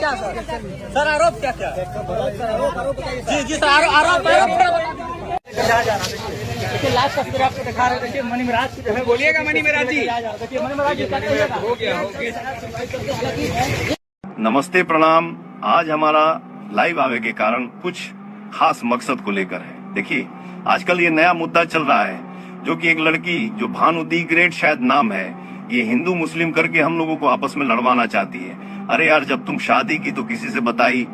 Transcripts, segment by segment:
क्या सर आरोप क्या क्या जी सर आरोप देखिए लास्ट तस्वीर आपको दिखा रहे। देखिए मनी महाराज की जो है, बोलिएगा मनी महाराज जी। देखिए मनी महाराज जी हो गया। नमस्ते प्रणाम। आज हमारा लाइव आवे के कारण कुछ खास मकसद को लेकर है। देखिए आजकल ये नया मुद्दा चल रहा है जो कि एक लड़की जो भानुदी ग्रेट शायद नाम है, ये हिंदू मुस्लिम करके हम लोगों को आपस में लड़वाना चाहती है। अरे यार जब तुम शादी की तो किसी से बताई,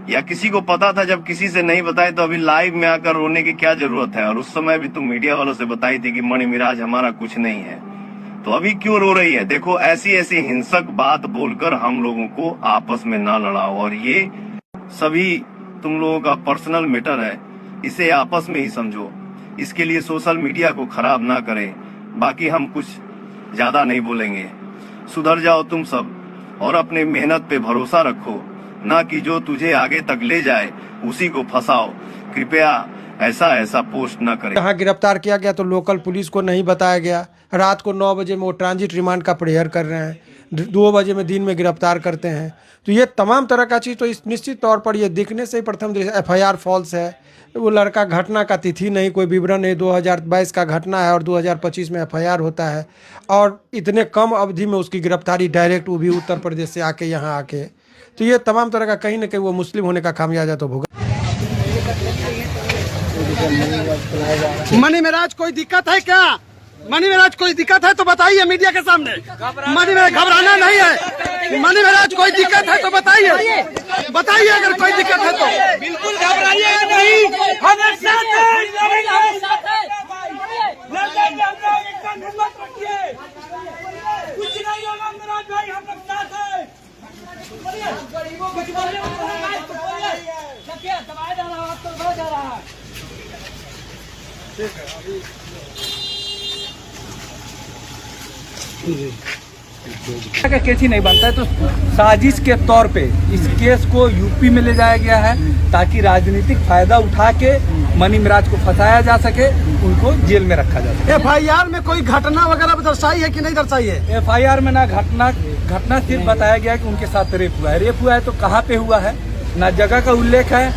या किसी को पता था जब किसी से नहीं बताई तो अभी लाइव में आकर रोने की क्या जरूरत है। और उस समय भी तुम मीडिया वालों से बताई थी कि मणि मिराज हमारा कुछ नहीं है, तो अभी क्यों रो रही है? देखो ऐसी हिंसक बात बोलकर हम लोगों को आपस में ना लड़ाओ। और ये सभी तुम लोगों का पर्सनल मैटर है, इसे आपस में ही समझो। इसके लिए सोशल मीडिया को खराब ना करें। बाकी हम कुछ ज्यादा नहीं बोलेंगे। सुधर जाओ तुम सब और अपने मेहनत पे भरोसा रखो, ना कि जो तुझे आगे तक ले जाए उसी को फंसाओ। कृपया ऐसा पोस्ट न करें। यहाँ गिरफ्तार किया गया तो लोकल पुलिस को नहीं बताया गया। रात को 9 बजे में वो ट्रांजिट रिमांड का प्रेयर कर रहे हैं, 2 बजे में दिन में गिरफ्तार करते हैं। तो ये तमाम तरह का चीज़, तो इस निश्चित तौर पर ये दिखने से ही प्रथम FIR फॉल्स है। वो लड़का घटना का तिथि नहीं, कोई विवरण नहीं, 2022 का घटना है और 2025 में FIR होता है। और इतने कम अवधि में उसकी गिरफ्तारी डायरेक्ट, वो भी उत्तर प्रदेश से आके यहाँ आके, तो ये तमाम तरह का कहीं ना कहीं वो मुस्लिम होने का खामियाजा तो भुगत। मनी महाराज कोई दिक्कत है क्या? मनी महाराज कोई दिक्कत है तो बताइए मीडिया के सामने। मनी महाराज घबराना नहीं है। मनी महाराज कोई दिक्कत है तो बताइए, बताइए अगर कोई दिक्कत है तो। बिल्कुल घबराइएगा नहीं, हमारे साथ है। कुछ नहीं होगा महाराज भाई, हम लोग साथ हैं। कुछ बोलने दबाया जा रहा है, तो हो जा रहा है। का केस ही नहीं बनता है, तो साजिश के तौर पे इस केस को यूपी में ले जाया गया है ताकि राजनीतिक फायदा उठा के मनी मिराज को फंसाया जा सके, उनको जेल में रखा जा सके। FIR में कोई घटना वगैरह दर्शाई है कि नहीं दर्शाई है? FIR में ना घटना सिर्फ बताया गया है कि उनके साथ रेप हुआ है। रेप हुआ है तो कहाँ पे हुआ है, ना जगह का उल्लेख है,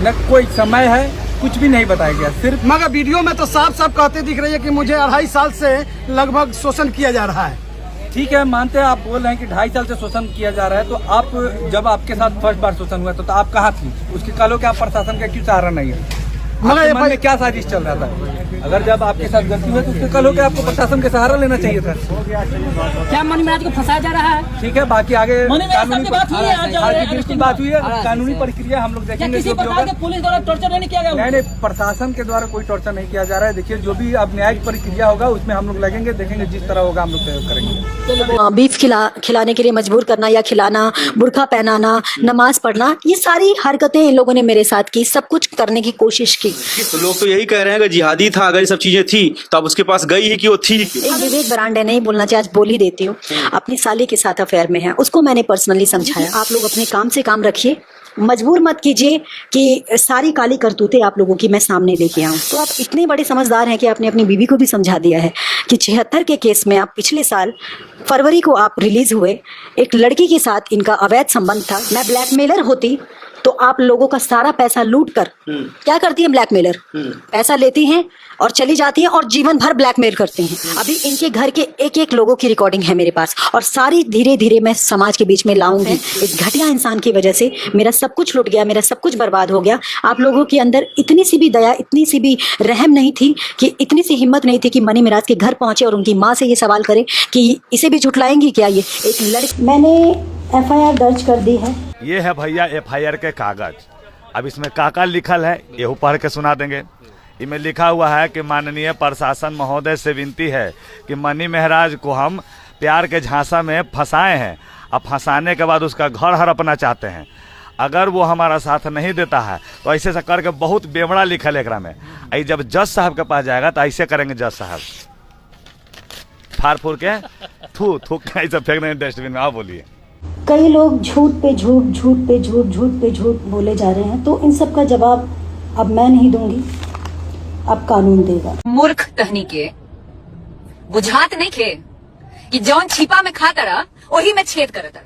न कोई समय है, कुछ भी नहीं बताया गया। सिर्फ मगर वीडियो में तो साफ साफ कहते दिख रही है कि मुझे 2.5 साल से लगभग शोषण किया जा रहा है। ठीक है, मानते हैं, आप बोल रहे हैं कि 2.5 साल से शोषण किया जा रहा है, तो आप जब आपके साथ फर्स्ट बार शोषण हुआ तो आप कहाँ थी? उसकी कहो कि आप प्रशासन का क्यों सहारा नहीं है? आपके मन में क्या साजिश चल रहा था? अगर जब आपके साथ गलती हुई तो उसके कहो कि आपको प्रशासन का सहारा लेना चाहिए था। क्या मनी महाराज को फंसाया जा रहा है? ठीक है, बाकी आगे कानूनी बात हुई है, कानूनी प्रक्रिया हम लोग देखेंगे। किसी प्रकार के पुलिस द्वारा टॉर्चर नहीं किया गया? नहीं, प्रशासन के द्वारा कोई टॉर्चर नहीं किया जा रहा है। देखिए जो भी अब न्यायिक प्रक्रिया होगा उसमें हम लोग लगेंगे, देखेंगे, जिस तरह होगा हम लोग सहयोग करेंगे। बीफ खिलाने के लिए मजबूर करना या खिलाना, बुर्का पहनाना, नमाज पढ़ना, ये सारी हरकतें इन लोगों ने मेरे साथ की, सब कुछ करने की कोशिश की। तो लोग तो यही कह रहे हैं कि जिहादी था, अगर ये सब चीजें थी तो अब उसके पास गई है कि वो थी। एक विवेक बरांडे नहीं बोलना चाहिए, आज बोल ही देती हूँ। अपनी साली के साथ अफेयर में है, उसको मैंने पर्सनली समझाया। आप लोग अपने काम से काम रखिए, मजबूर मत कीजिए कि सारी काली करतूतें आप लोगों की मैं सामने लेके आऊँ। तो आप इतने बड़े समझदार हैं कि आपने अपनी बीवी को भी समझा दिया है कि 76 के केस में आप पिछले साल फरवरी को आप रिलीज हुए, एक लड़की के साथ इनका अवैध संबंध था। मैं ब्लैकमेलर होती तो आप लोगों का सारा पैसा लूट कर, क्या करती है ब्लैकमेलर, पैसा लेती हैं और चली जाती हैं और जीवन भर ब्लैकमेल करते हैं। अभी इनके घर के एक लोगों की रिकॉर्डिंग है मेरे पास, और सारी धीरे धीरे मैं समाज के बीच में लाऊंगी। इस घटिया इंसान की वजह से मेरा सब कुछ लुट गया, मेरा सब कुछ बर्बाद हो गया। आप लोगों के अंदर इतनी सी भी दया, इतनी सी भी रहम नहीं थी, कि इतनी सी हिम्मत नहीं थी कि मनी मिराज के घर पहुंचे और उनकी माँ से ये सवाल करे कि इसे भी झुठलाएंगी क्या? ये एक लड़की, मैंने FIR दर्ज कर दी है। ये है भैया FIR के कागज। अब इसमें काका लिखल है, ये पढ़ के सुना देंगे। इसमें लिखा हुआ है कि माननीय प्रशासन महोदय से विनती है कि मनी महाराज को हम प्यार के झांसा में फंसाए हैं। अब फंसाने के बाद उसका घर हड़पना चाहते हैं। अगर वो हमारा साथ नहीं देता है तो ऐसे से करके बहुत बेमड़ा लिखल है एकरा में। आई जब जज साहब के पास जाएगा तो ऐसे करेंगे जज साहब, फाड़ फूड़ के थूक के ऐसे फेंक देंगे डस्टबिन में। आप बोलिए। कई लोग झूठ पे झूठ, झूठ पे झूठ, झूठ पे झूठ बोले जा रहे हैं, तो इन सब का जवाब अब मैं नहीं दूंगी, अब कानून देगा। मूर्ख कहनी के बुझात नहीं खे कि जौन छिपा में खाता रहा वही में छेद करता।